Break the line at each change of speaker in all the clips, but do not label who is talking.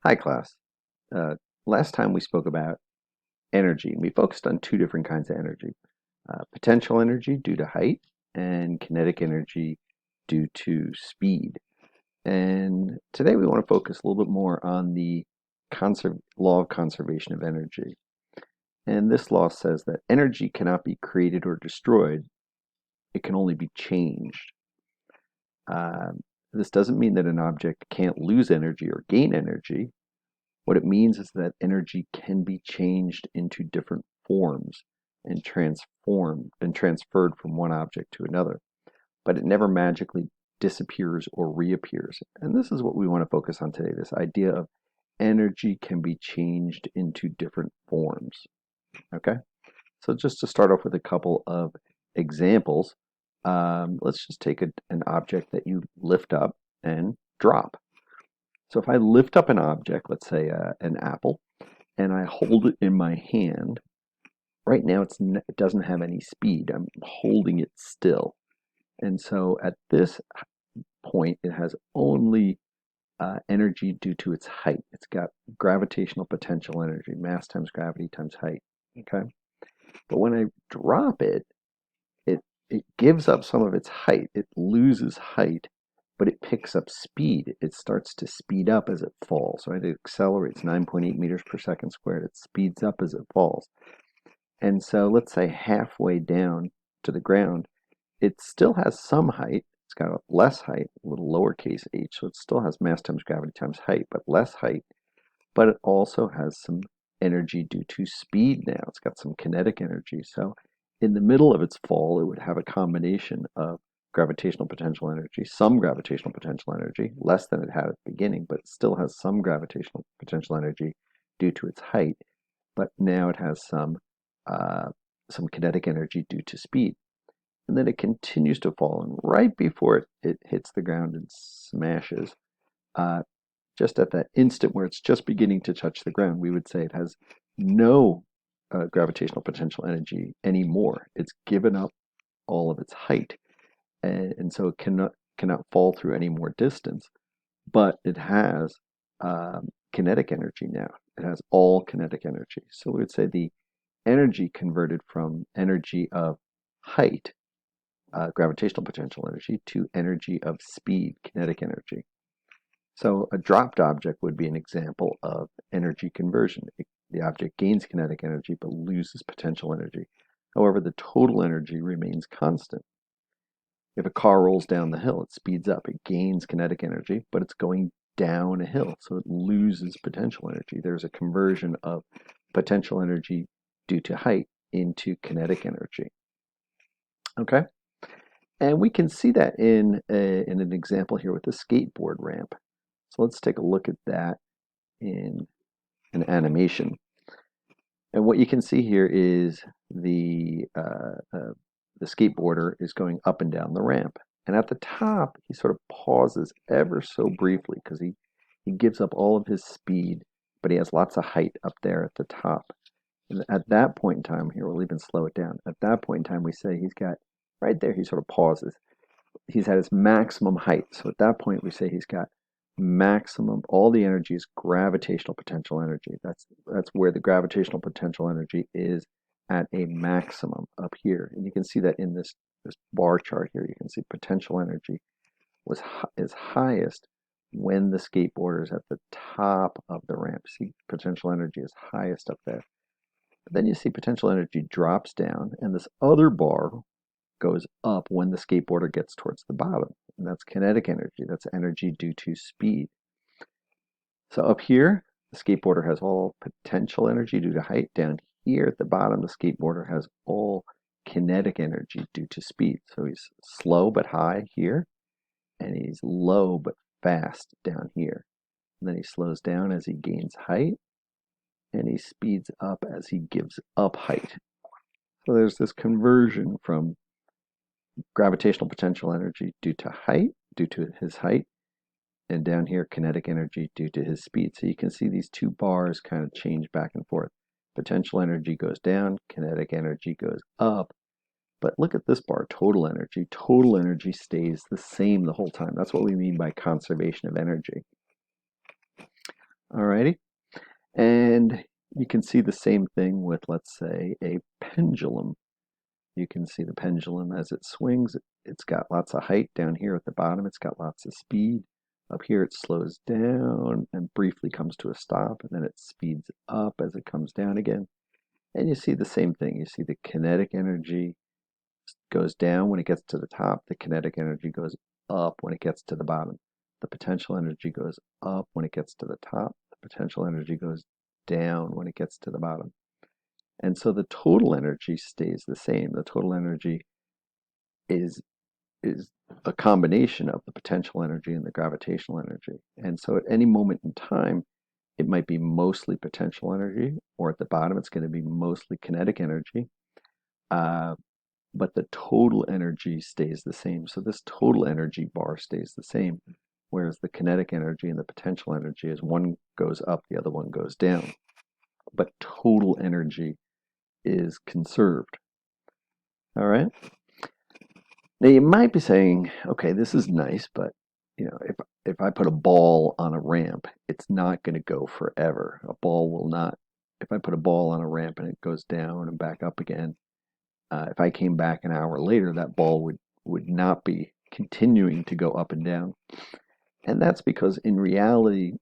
Hi, class. Uh, Last time we spoke about energy, and we focused on two different kinds of energy. Potential energy due to height and kinetic energy due to speed. And today we want to focus a little bit more on the law of conservation of energy. And this law says that energy cannot be created or destroyed, it can only be changed. This doesn't mean that an object can't lose energy or gain energy. What it means is that energy can be changed into different forms and transformed and transferred from one object to another, but it never magically disappears or reappears. And this is what we want to focus on today, this idea of energy can be changed into different forms. Okay, so just to start off with a couple of examples, let's just take an object that you lift up and drop. So if I lift up an object, let's say an apple, and I hold it in my hand, right now it doesn't have any speed. I'm holding it still. And so at this point, it has only energy due to its height. It's got gravitational potential energy, mass times gravity times height. Okay. But when I drop it, it gives up some of its height. It loses height, but it picks up speed. It starts to speed up as it falls, right? It accelerates 9.8 meters per second squared. It speeds up as it falls. And so let's say halfway down to the ground, it still has some height. It's got less height, a little lowercase h, so it still has mass times gravity times height, but less height. But it also has some energy due to speed now. It's got some kinetic energy. So in the middle of its fall, it would have a combination of gravitational potential energy, some gravitational potential energy, less than it had at the beginning, but it still has some gravitational potential energy due to its height. But now it has some kinetic energy due to speed. And then it continues to fall, and right before it hits the ground and smashes, just at that instant where it's just beginning to touch the ground, we would say it has no gravitational potential energy anymore. It's given up all of its height, and so it cannot fall through any more distance. But it has kinetic energy now. It has all kinetic energy. So we would say the energy converted from energy of height, gravitational potential energy, to energy of speed, kinetic energy. So a dropped object would be an example of energy conversion. The object gains kinetic energy but loses potential energy. However, the total energy remains constant. If a car rolls down the hill, it speeds up. It gains kinetic energy, but it's going down a hill, so it loses potential energy. There's a conversion of potential energy due to height into kinetic energy. Okay? And we can see that in an example here with the skateboard ramp. So let's take a look at that in an animation. And what you can see here is the skateboarder is going up and down the ramp. And at the top, he sort of pauses ever so briefly because he gives up all of his speed, but he has lots of height up there at the top. And at that point in time, here we'll even slow it down. At that point in time, we say he's got, right there, he sort of pauses. He's at his maximum height. So at that point, we say he's got maximum, all the energy is gravitational potential energy. That's where the gravitational potential energy is at a maximum up here. And you can see that in this bar chart here. You can see potential energy is highest when the skateboarder is at the top of the ramp. See, potential energy is highest up there. But then you see potential energy drops down, and this other bar goes up when the skateboarder gets towards the bottom. And that's kinetic energy. That's energy due to speed. So up here, the skateboarder has all potential energy due to height. Down here at the bottom, the skateboarder has all kinetic energy due to speed. So he's slow but high here, and he's low but fast down here. And then he slows down as he gains height, and he speeds up as he gives up height. So there's this conversion from gravitational potential energy due to height, due to his height, and down here kinetic energy due to his speed. So you can see these two bars kind of change back and forth. Potential energy goes down, kinetic energy goes up. But look at this bar, total energy. Total energy stays the same the whole time. That's what we mean by conservation of energy. Alrighty. And you can see the same thing with, let's say, a pendulum. You can see the pendulum as it swings. It's got lots of height down here at the bottom. It's got lots of speed. Up here it slows down and briefly comes to a stop, and then it speeds up as it comes down again. And you see the same thing. You see the kinetic energy goes down when it gets to the top. The kinetic energy goes up when it gets to the bottom. The potential energy goes up when it gets to the top. The potential energy goes down when it gets to the bottom. And so the total energy stays the same. The total energy is a combination of the potential energy and the gravitational energy. And so at any moment in time, it might be mostly potential energy, or at the bottom, it's going to be mostly kinetic energy. But the total energy stays the same. So this total energy bar stays the same, whereas the kinetic energy and the potential energy, as one goes up, the other one goes down. But total energy is conserved. All right. Now you might be saying, okay, this is nice, but if I put a ball on a ramp, it's not going to go forever. A ball will not. If I put a ball on a ramp and it goes down and back up again, if I came back an hour later, that ball would not be continuing to go up and down. And that's because in reality,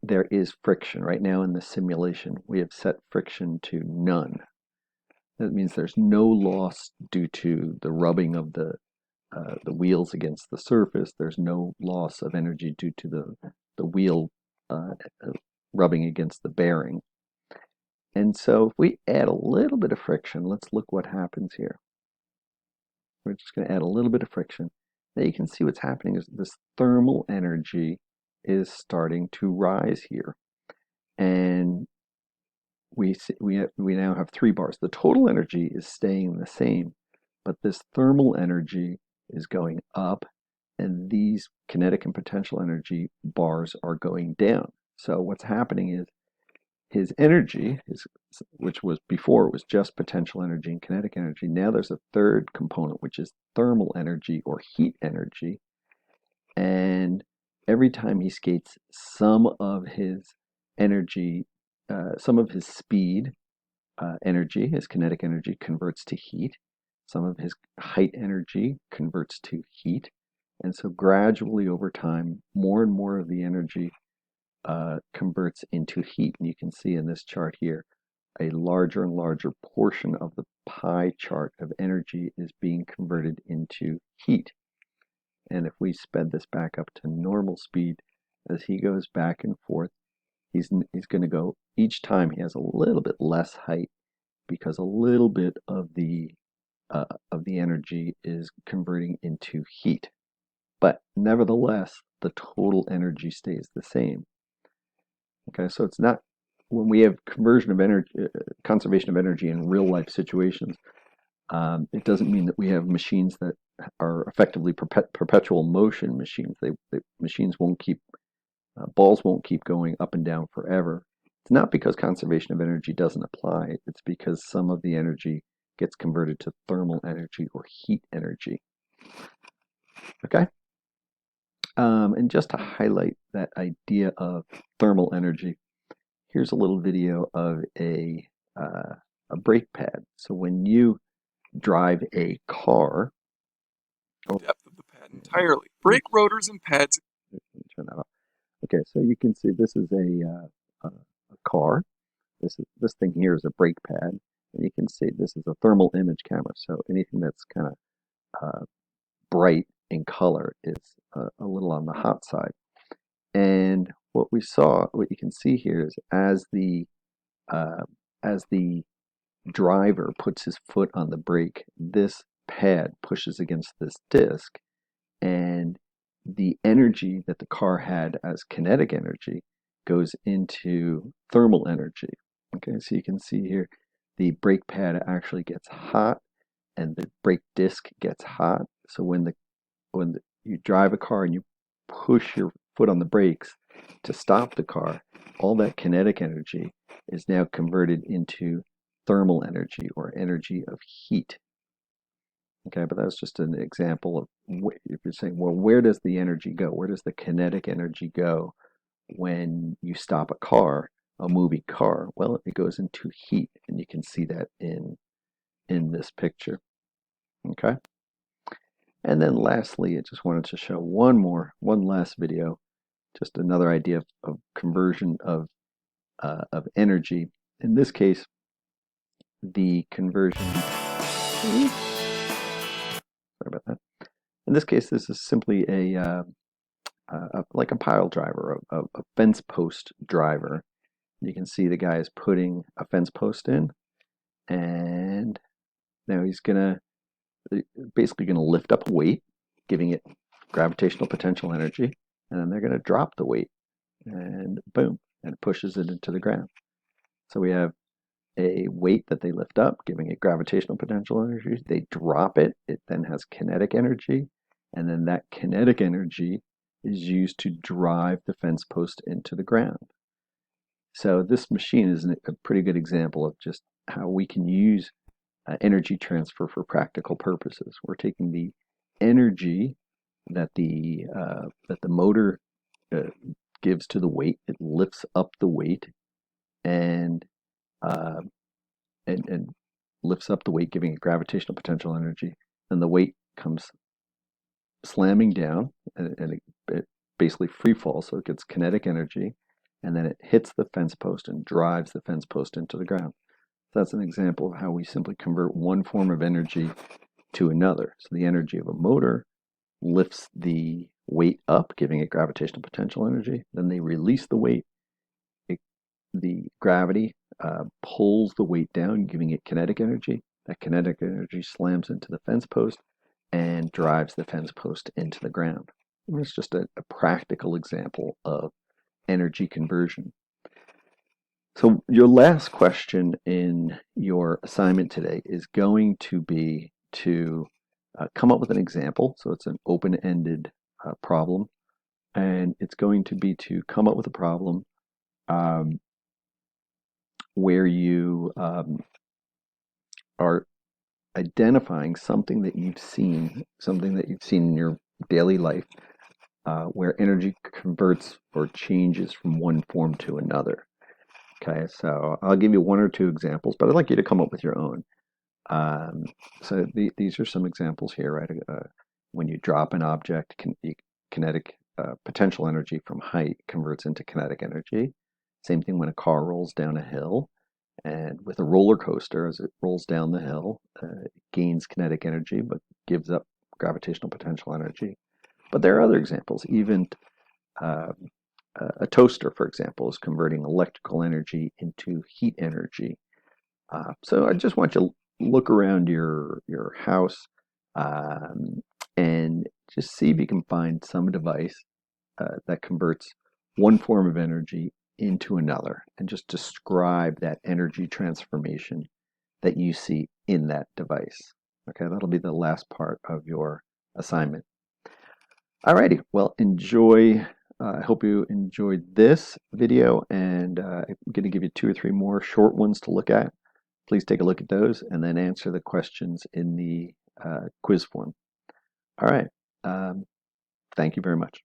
there is friction. Right now in the simulation, we have set friction to none. That means there's no loss due to the rubbing of the wheels against the surface. There's no loss of energy due to the wheel rubbing against the bearing. And so if we add a little bit of friction, let's look what happens here. We're just going to add a little bit of friction. Now you can see what's happening is this thermal energy is starting to rise here. And we now have 3 bars. The total energy is staying the same, but this thermal energy is going up, and these kinetic and potential energy bars are going down. So what's happening is his energy, which was before, it was just potential energy and kinetic energy. Now there's a third component, which is thermal energy or heat energy. And every time he skates, some of his energy, some of his speed energy, his kinetic energy, converts to heat. Some of his height energy converts to heat. And so gradually over time, more and more of the energy converts into heat. And you can see in this chart here, a larger and larger portion of the pie chart of energy is being converted into heat. And if we sped this back up to normal speed, as he goes back and forth, he's going to go, each time he has a little bit less height because a little bit of the energy is converting into heat. But nevertheless, the total energy stays the same. Okay, so it's not, when we have conversion of energy, conservation of energy in real life situations, it doesn't mean that we have machines that are effectively perpetual motion machines. Machines won't keep, balls won't keep going up and down forever. It's not because conservation of energy doesn't apply. It's because some of the energy gets converted to thermal energy or heat energy. Okay? And just to highlight that idea of thermal energy, here's a little video of a brake pad. So when you drive a car,
Depth of the pad entirely. Brake rotors and pads.
turn that off. Okay, so you can see this is a car. This thing here is a brake pad, and you can see this is a thermal image camera. So anything that's kind of bright in color is a little on the hot side. And what you can see here is as the driver puts his foot on the brake, this pad pushes against this disc, and the energy that the car had as kinetic energy goes into thermal energy. Okay, so you can see here the brake pad actually gets hot and the brake disc gets hot. So when you drive a car and you push your foot on the brakes to stop the car, all that kinetic energy is now converted into thermal energy or energy of heat. Okay, but that's just an example of if you're saying, well, where does the energy go? Where does the kinetic energy go when you stop a car, a moving car? Well, it goes into heat, and you can see that in this picture. Okay. And then lastly, I just wanted to show one last video, just another idea of conversion of energy. In this case, the conversion. Sorry about that. In this case, this is simply like a pile driver, a fence post driver. You can see the guy is putting a fence post in, and now he's basically gonna lift up a weight, giving it gravitational potential energy, and then they're gonna drop the weight, and boom, and it pushes it into the ground. So we have a weight that they lift up, giving it gravitational potential energy. They drop it, it then has kinetic energy, and then that kinetic energy is used to drive the fence post into the ground. So this machine is a pretty good example of just how we can use energy transfer for practical purposes. We're taking the energy that the motor gives to the weight. It lifts up the weight and lifts up the weight, giving it gravitational potential energy. And the weight comes slamming down, and it basically free falls, so it gets kinetic energy, and then it hits the fence post and drives the fence post into the ground. So that's an example of how we simply convert one form of energy to another. So the energy of a motor lifts the weight up, giving it gravitational potential energy. Then they release the weight. The gravity pulls the weight down, giving it kinetic energy. That kinetic energy slams into the fence post and drives the fence post into the ground. And it's just a practical example of energy conversion. So your last question in your assignment today is going to be to come up with an example. So it's an open-ended problem, and it's going to be to come up with a problem where you are identifying something that you've seen in your daily life, where energy converts or changes from one form to another. Okay, so I'll give you one or two examples, but I'd like you to come up with your own. So these are some examples here, right? When you drop an object, kinetic potential energy from height converts into kinetic energy. Same thing when a car rolls down a hill. And with a roller coaster, as it rolls down the hill, it gains kinetic energy, but gives up gravitational potential energy. But there are other examples. Even a toaster, for example, is converting electrical energy into heat energy. So I just want you to look around your house and just see if you can find some device that converts one form of energy into another, and just describe that energy transformation that you see in that device. Okay, that'll be the last part of your assignment. Alrighty, well, enjoy. I hope you enjoyed this video, and I'm going to give you 2 or 3 more short ones to look at. Please take a look at those and then answer the questions in the quiz form. All right, thank you very much.